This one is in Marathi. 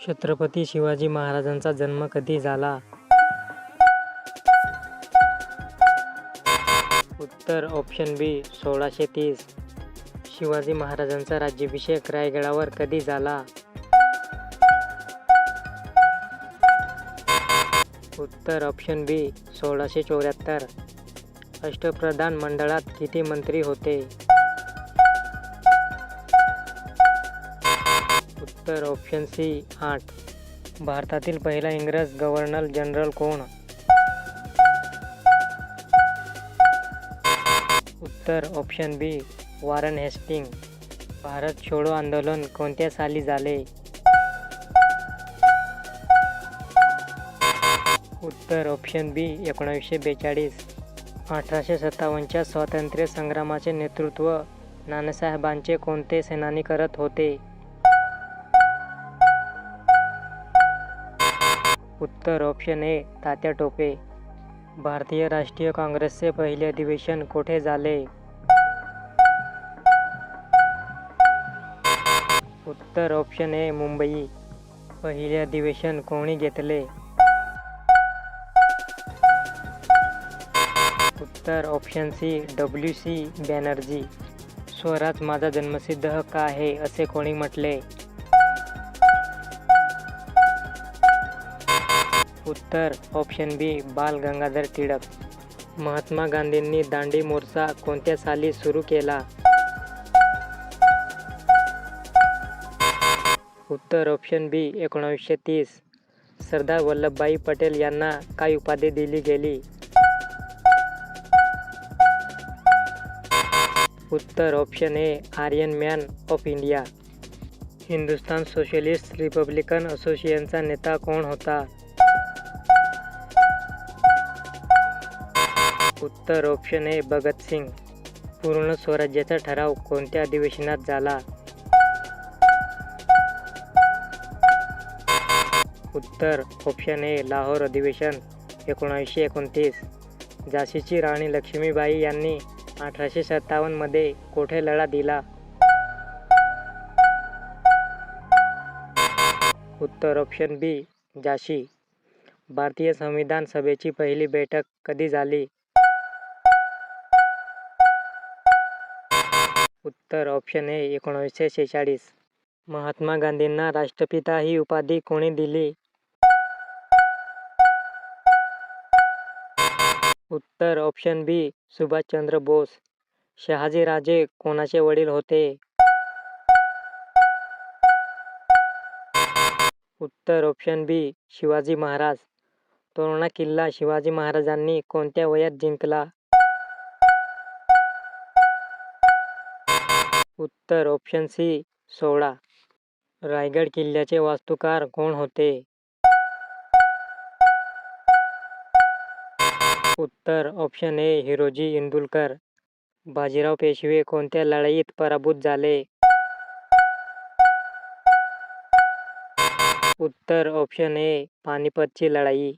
छत्रपती शिवाजी महाराजांचा जन्म कधी झाला? उत्तर ऑप्शन बी 1630. शिवाजी महाराजांचा राज्याभिषेक रायगडावर कधी झाला? उत्तर ऑप्शन बी 1674. अष्टप्रधान मंडळात किती मंत्री होते? उत्तर ऑप्शन सी 8. भारतातील पहिला इंग्रज गव्हर्नर जनरल कोण? उत्तर ऑप्शन बी वॉरन हेस्टिंग. भारत छोडो आंदोलन कोणत्या साली झाले? उत्तर ऑप्शन बी 1942. 1857च्या स्वातंत्र्य संग्रामाचे नेतृत्व नानासाहेबांचे कोणते सेनानी करत होते? उत्तर ऑप्शन ए तात्या टोपे. भारतीय राष्ट्रीय काँग्रेसचे पहिले अधिवेशन कोठे झाले? उत्तर ऑप्शन ए मुंबई. पहिले अधिवेशन कोणी घेतले? उत्तर ऑप्शन सी WC बॅनर्जी. स्वराज माझा जन्मसिद्ध हक्क आहे असे कोणी म्हटले? उत्तर ऑप्शन बी बाल गंगाधर टिळक. महात्मा गांधींनी दांडी मोर्चा कोणत्या साली सुरू केला? उत्तर ऑप्शन बी 1930. सरदार वल्लभभाई पटेल यांना काय उपाधी दिली गेली? उत्तर option A iron man of India. Hindustan socialist republican असोसिएशनचा नेता कोण होता? उत्तर ऑप्शन ए भगतसिंग. पूर्ण स्वराज्याचा ठराव कोणत्या अधिवेशनात झाला? उत्तर ऑप्शन ए लाहोर अधिवेशन 1929. झाशीची राणी लक्ष्मीबाई यांनी 1857 मध्ये कोठे लढा दिला? उत्तर ऑप्शन बी झाशी. भारतीय संविधान सभेची पहिली बैठक कधी झाली? उत्तर ऑप्शन ए 1946. महात्मा गांधींना राष्ट्रपिता ही उपाधी कोणी दिली? उत्तर ऑप्शन बी सुभाषचंद्र बोस. शहाजीराजे कोणाचे वडील होते? उत्तर ऑप्शन बी शिवाजी महाराज. तोरणा किल्ला शिवाजी महाराजांनी कोणत्या वयात जिंकला? उत्तर ऑप्शन सी 16. रायगड किल्ल्याचे वास्तुकार कोण होते? उत्तर ऑप्शन ए हिरोजी इंदुलकर. बाजीराव पेशवे कोणत्या लढाईत पराभूत झाले? उत्तर ऑप्शन ए पानिपतची लढाई.